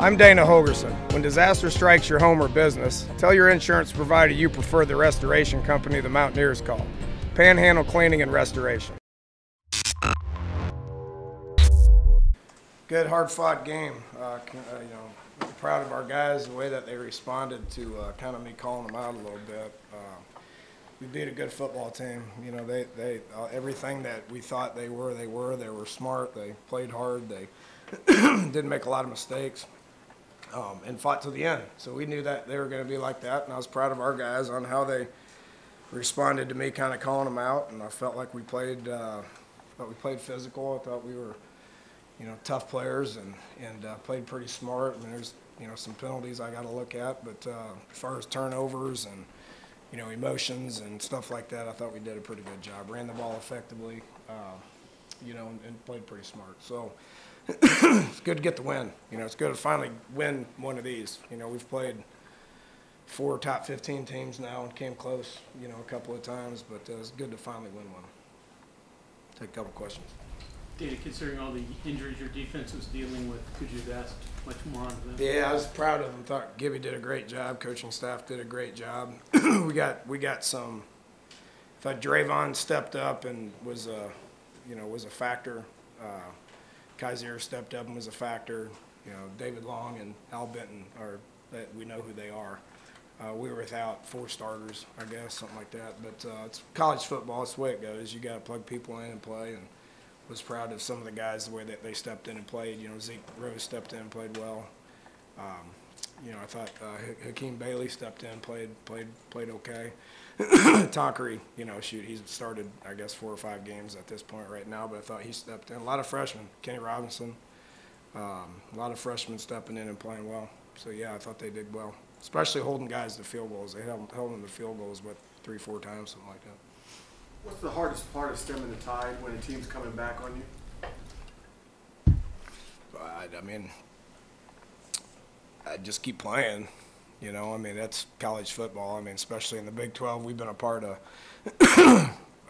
I'm Dana Holgorsen. When disaster strikes your home or business, tell your insurance provider you prefer the restoration company the Mountaineers call. Panhandle Cleaning and Restoration. Good, hard-fought game. Proud of our guys, the way that they responded to kind of me calling them out a little bit. We beat a good football team. You know, they everything that we thought they were. They were smart. They played hard. They didn't make a lot of mistakes, and fought to the end. So we knew that they were going to be like that, and I was proud of our guys on how they responded to me kind of calling them out. And I felt like we played physical. I thought we were, tough players and played pretty smart. I mean, there's some penalties I got to look at, but as far as turnovers and emotions and stuff like that, I thought we did a pretty good job. Ran the ball effectively, and played pretty smart. So it's good to get the win. It's good to finally win one of these. We've played 4 top 15 teams now and came close, a couple of times, but it's good to finally win one. Take a couple questions. Dana, considering all the injuries your defense was dealing with, could you have asked much more on them? Yeah, I was proud of them. Thought Gibby did a great job. Coaching staff did a great job. we got some. Thought Drayvon stepped up and was a factor. Kaiser stepped up and was a factor. David Long and Al Benton we know who they are. We were without 4 starters, I guess, something like that. But it's college football. It's the way it goes. You got to plug people in and play. And was proud of some of the guys, the way that they stepped in and played. Zeke Rose stepped in and played well. I thought Hakeem Bailey stepped in, played okay. Tonkery, he's started, I guess, 4 or 5 games at this point right now, but I thought he stepped in. A lot of freshmen, Kenny Robinson, a lot of freshmen stepping in and playing well. So, yeah, I thought they did well, especially holding guys to field goals. They held them to field goals, 3-4 times, something like that. What's the hardest part of stemming the tide when a team's coming back on you? I just keep playing. That's college football. Especially in the Big 12, we've been a part of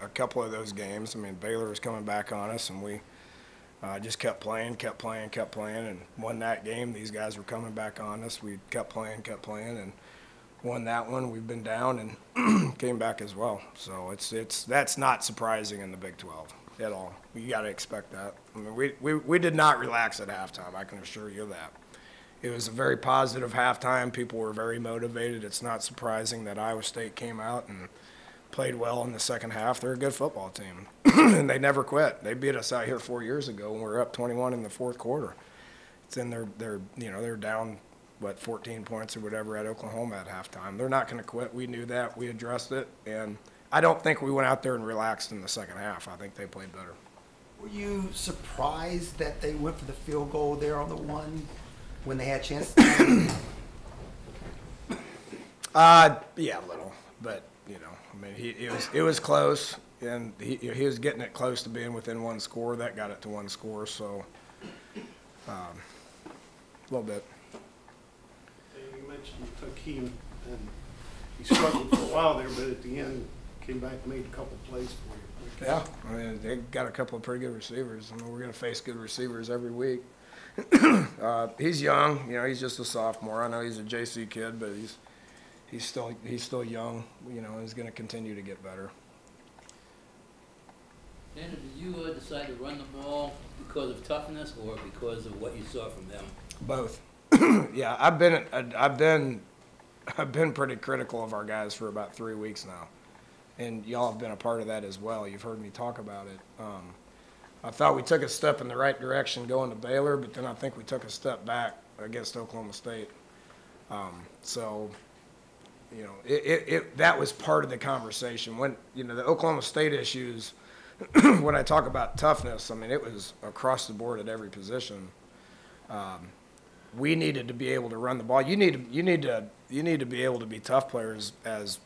a couple of those games. Baylor was coming back on us, and we just kept playing, and won that game. These guys were coming back on us. We kept playing, and won that one. We've been down and came back as well. So that's not surprising in the Big 12 at all. You got to expect that. We did not relax at halftime. I can assure you that. It was a very positive halftime. People were very motivated. It's not surprising that Iowa State came out and played well in the second half. They're a good football team, and they never quit. They beat us out here 4 years ago when we were up 21 in the fourth quarter. It's in they're down 14 points or whatever at Oklahoma at halftime. They're not going to quit. We knew that. We addressed it, and I don't think we went out there and relaxed in the second half. I think they played better. Were you surprised that they went for the field goal there on the one when they had a chance? Yeah, a little, but it was close, and he was getting it close to being within 1 score. That got it to 1 score, so a little bit. You mentioned Hakeem, and he struggled for a while there, but at the end came back and made a couple plays for you. Yeah, they got a couple of pretty good receivers. We're going to face good receivers every week. He's young, he's just a sophomore. I know he's a JC kid, but he's still young, and he's going to continue to get better. Dana, did you decide to run the ball because of toughness or because of what you saw from them? Both. Yeah, I've been pretty critical of our guys for about 3 weeks now, and y'all have been a part of that as well. You've heard me talk about it. I thought we took a step in the right direction going to Baylor, but then I think we took a step back against Oklahoma State. That was part of the conversation. When, the Oklahoma State issues, when I talk about toughness, it was across the board at every position. We needed to be able to run the ball. You need to be able to be tough players as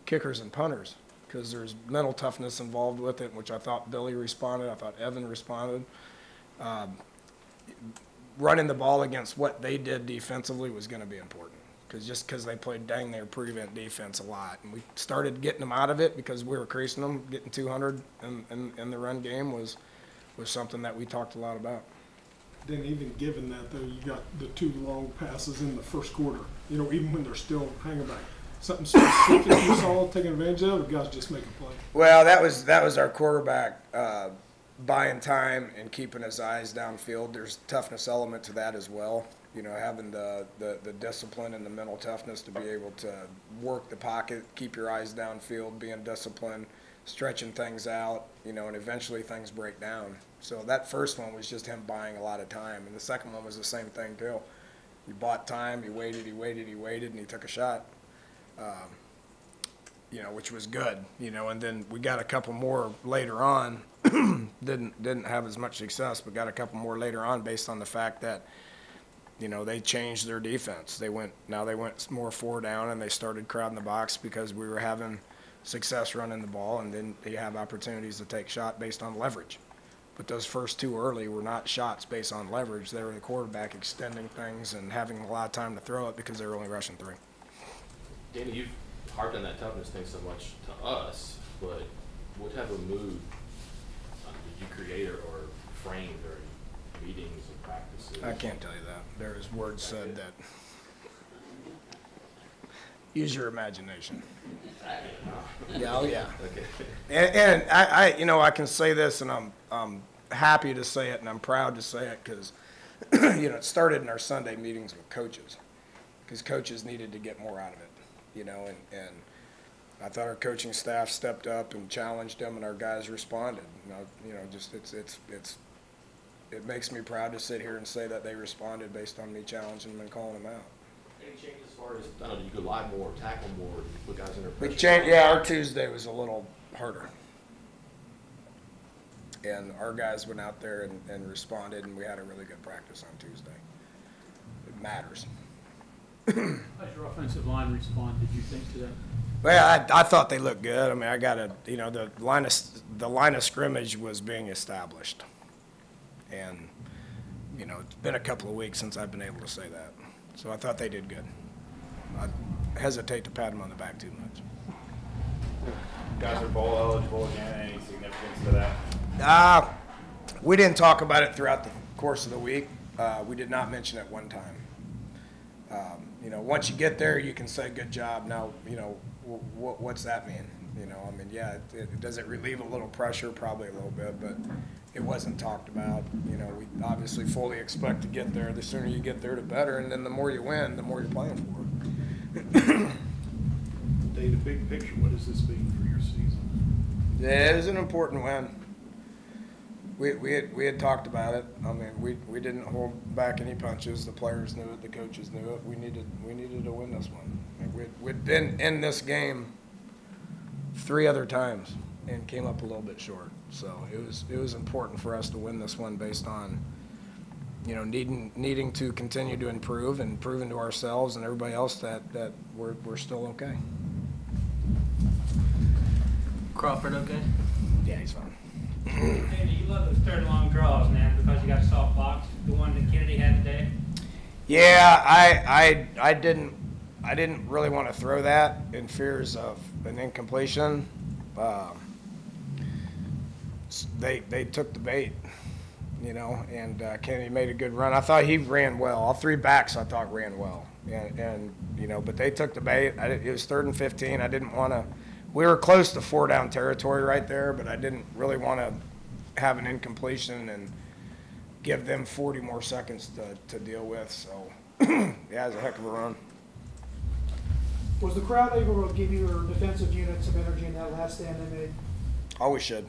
kickers and punters, because there's mental toughness involved with it, which I thought Billy responded. I thought Evan responded. Running the ball against what they did defensively was going to be important, because they played dang near prevent defense a lot. And we started getting them out of it because we were creasing them. Getting 200 in the run game was something that we talked a lot about. Then even given that, though, you got the 2 long passes in the first quarter, you know, even when they're still hanging back. Something specific you saw taking advantage of, or guys just make a play? Well, that was our quarterback buying time and keeping his eyes downfield. There's a toughness element to that as well. You know, having the discipline and the mental toughness to be able to work the pocket, keep your eyes downfield, being disciplined, stretching things out, you know, and eventually things break down. So that first one was just him buying a lot of time. And the second one was the same thing too. He bought time, he waited, and he took a shot. You know, which was good, you know, and then we got a couple more later on. didn't have as much success, but got a couple more later on based on the fact that, you know, they changed their defense. They went more 4 down, and they started crowding the box because we were having success running the ball, and then they have opportunities to take shot based on leverage. But those first 2 early were not shots based on leverage. They were the quarterback extending things and having a lot of time to throw it because they were only rushing 3. Danny, you've harped on that toughness thing so much to us, but what type of mood did you create or frame during meetings and practices? I can't tell you that. There is words said that. Use your imagination. Yeah, oh yeah. Okay. And I you know, I can say this, and I'm happy to say it, and I'm proud to say it, because you know, it started in our Sunday meetings with coaches, because coaches needed to get more out of it. You know, and I thought our coaching staff stepped up and challenged them, and our guys responded. You know, just it makes me proud to sit here and say that they responded based on me challenging them and calling them out. Any changes as far as, I don't know, you could lie more, tackle more, put guys under pressure? We changed, yeah, our Tuesday was a little harder. And our guys went out there and responded, and we had a really good practice on Tuesday. It matters. How's your offensive line respond, did you think, to that? Well, I thought they looked good. I mean, I got to, you know, the line of scrimmage was being established. And, you know, it's been a couple of weeks since I've been able to say that. So I thought they did good. I hesitate to pat them on the back too much. Guys are bowl eligible again. Any significance to that? We didn't talk about it throughout the course of the week. We did not mention it one time. You know, once you get there, you can say good job. Now, you know, what's that mean? You know, I mean, yeah, does it relieve a little pressure? Probably a little bit, but it wasn't talked about. You know, we obviously fully expect to get there. The sooner you get there, the better. And then the more you win, the more you're playing for. Dave, the big picture, what does this mean for your season? Yeah, it is an important win. We had talked about it. I mean, we didn't hold back any punches. The players knew it. The coaches knew it. We needed to win this one. I mean, we'd been in this game 3 other times and came up a little bit short. So it was important for us to win this one based on, you know, needing to continue to improve and proving to ourselves and everybody else that we're still okay. Crawford okay? Yeah, he's fine. Andy, you love those third long draws, man, because you got a soft box. The one that Kennedy had today. Yeah, I didn't really want to throw that in fears of an incompletion. They took the bait, you know, and Kennedy made a good run. I thought he ran well. All 3 backs I thought ran well, and you know, but they took the bait. It was 3rd and 15. I didn't want to. We were close to 4 down territory right there, but I didn't really want to have an incompletion and give them 40 more seconds to deal with. So, yeah, it was a heck of a run. Was the crowd able to give your defensive unit some energy in that last stand they made? Always should.